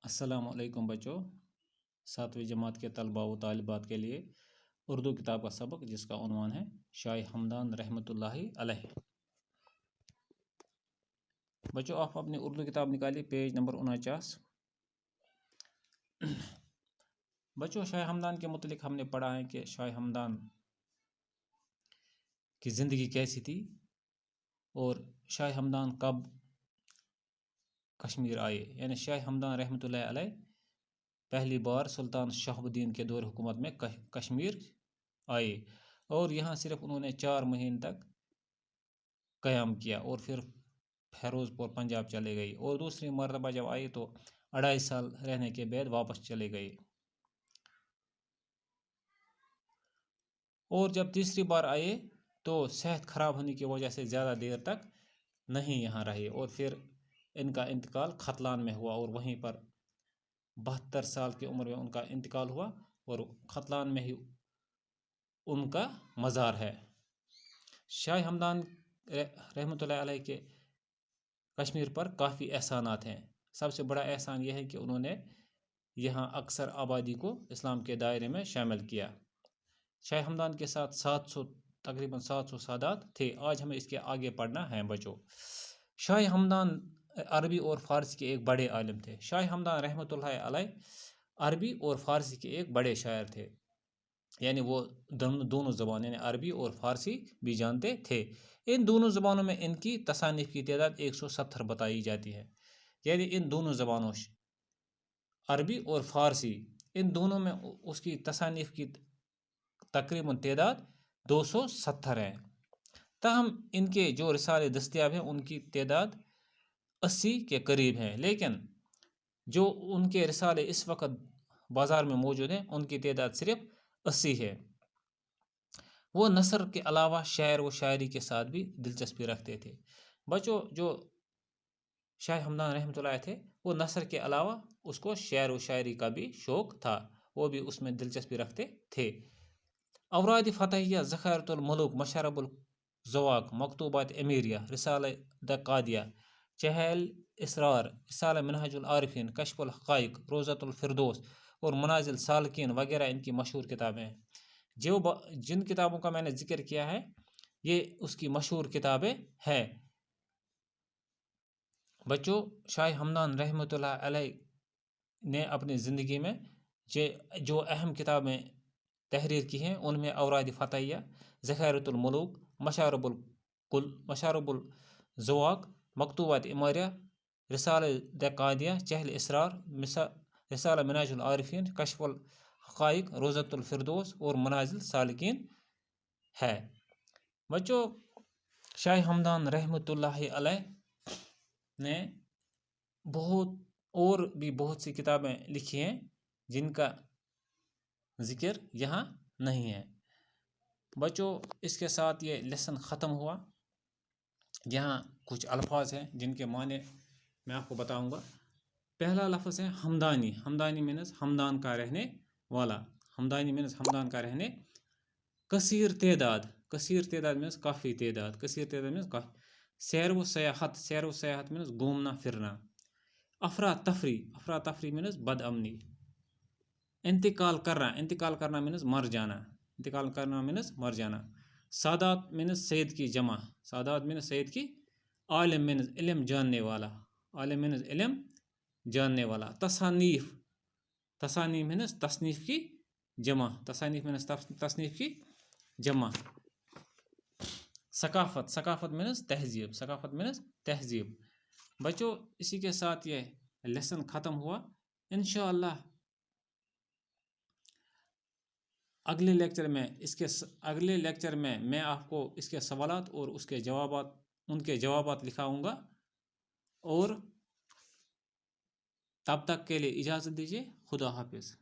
السلام علیکم بچوں، 7ویں جماعت کے طلباء و طالبات کے لیے اردو کتاب کا سبق جس کا عنوان ہے شاہ ہمدان رحمۃ اللہ علیہ۔ بچوں آپ اپنی اردو کتاب نکالیے، پیج نمبر 49۔ بچوں شاہ ہمدان کے متعلق ہم نے پڑھا ہے کہ شاہ ہمدان کی زندگی کیسی تھی اور شاہ ہمدان کب کشمیر آئے، یعنی شاہ ہمدان رحمۃ اللہ علیہ پہلی بار سلطان شہاب الدین کے دور حکومت میں کشمیر آئے اور یہاں صرف انہوں نے 4 مہینے تک قیام کیا اور پھر فیروز پور پنجاب چلے گئے، اور دوسری مرتبہ جب آئے تو 2.5 سال رہنے کے بعد واپس چلے گئے، اور جب تیسری بار آئے تو صحت خراب ہونے کی وجہ سے زیادہ دیر تک نہیں یہاں رہے، اور پھر ان کا انتقال ختلان میں ہوا، اور وہیں پر 72 سال کی عمر میں ان کا انتقال ہوا، اور ختلان میں ہی ان کا مزار ہے۔ شاہ ہمدان رحمۃ اللہ علیہ کے کشمیر پر کافی احسانات ہیں۔ سب سے بڑا احسان یہ ہے کہ انہوں نے یہاں اکثر آبادی کو اسلام کے دائرے میں شامل کیا۔ شاہ ہمدان کے ساتھ تقریباً 700 سادات تھے۔ آج ہمیں اس کے آگے پڑھنا ہے بچوں۔ شاہ ہمدان عربی اور فارسی کے ایک بڑے عالم تھے۔ شاہ ہمدان رحمۃ اللہ علیہ عربی اور فارسی کے ایک بڑے شاعر تھے، یعنی وہ دونوں زبان یعنی عربی اور فارسی بھی جانتے تھے۔ ان دونوں زبانوں میں ان کی تصانیف کی تعداد 170 بتائی جاتی ہے، یعنی ان دونوں زبانوں عربی اور فارسی ان دونوں میں اس کی تصانیف کی تقریباً تعداد 270 ہیں۔ تاہم ان کے جو رسالے دستیاب ہیں ان کی تعداد 80 کے قریب ہیں، لیکن جو ان کے رسالے اس وقت بازار میں موجود ہیں ان کی تعداد صرف 80 ہے۔ وہ نثر کے علاوہ شعر و شاعری کے ساتھ بھی دلچسپی رکھتے تھے۔ بچوں جو شاہ ہمدان رحمۃ اللہ تھے وہ نثر کے علاوہ اس کو شعر و شاعری کا بھی شوق تھا، وہ بھی اس میں دلچسپی رکھتے تھے۔ اوراد فتحیہ، ذخائرۃ الملوک، مشارب الذواق، مکتوبات امیریہ، رسالہ دقادیہ، چہل اسرار، رسالہ منہاج العارفین، کشف الحقائق، روضۃ الفردوس اور منازل سالکین وغیرہ ان کی مشہور کتابیں ہیں۔ جن کتابوں کا میں نے ذکر کیا ہے یہ اس کی مشہور کتابیں ہیں۔ بچوں شاہ ہمدان رحمۃ اللہ علیہ نے اپنی زندگی میں جو اہم کتابیں تحریر کی ہیں ان میں اوراد فتحیہ، ذخائرۃ الملوک، مشارب الذواق، مکتوبات امیریہ، رسالہ دقادیہ، چہل اسرار، رسالہ منہاج العارفین، کشف الحقائق، روضۃ الفردوس اور منازل سالکین ہے۔ بچوں شاہ ہمدان رحمۃ اللہ علیہ نے بہت سی کتابیں لکھی ہیں جن کا ذکر یہاں نہیں ہے۔ بچوں اس کے ساتھ یہ لیسن ختم ہوا۔ یہاں کچھ الفاظ ہیں جن کے معنی میں آپ کو بتاؤں گا۔ پہلا لفظ ہے ہمدانی۔ ہمدانی مینس ہمدان کا رہنے والا۔ ہمدانی مینس ہمدان کا رہنے۔ کثیر تعداد، کثیر تعداد مینس کافی تعداد، کثیر تعداد مینس کافی۔ سیر و سیاحت، سیر و سیاحت مینس گھومنا پھرنا۔ افراتفری، افراتفری مینس بد امنی۔ انتقال کرنا، انتقال کرنا مینس مر جانا، انتقال کرنا مینس مر جانا۔ سادات مینس سید کی جمع، سادات مینس سید کی۔ عالم مینس علم جاننے والا، عالم مینس علم جاننے والا۔ تصانیف، تصانیف مینس تصنیف کی جمع، تصانیف مینس تصنیف کی جمع۔ ثقافت، ثقافت مینس تہذیب، ثقافت مینس تہذیب۔ بچوں اسی کے ساتھ یہ لیسن ختم ہوا۔ انشاءاللہ اگلے لیکچر میں آپ کو اس کے سوالات اور ان کے جوابات لکھاؤں گا، اور تب تک کے لیے اجازت دیجیے۔ خدا حافظ۔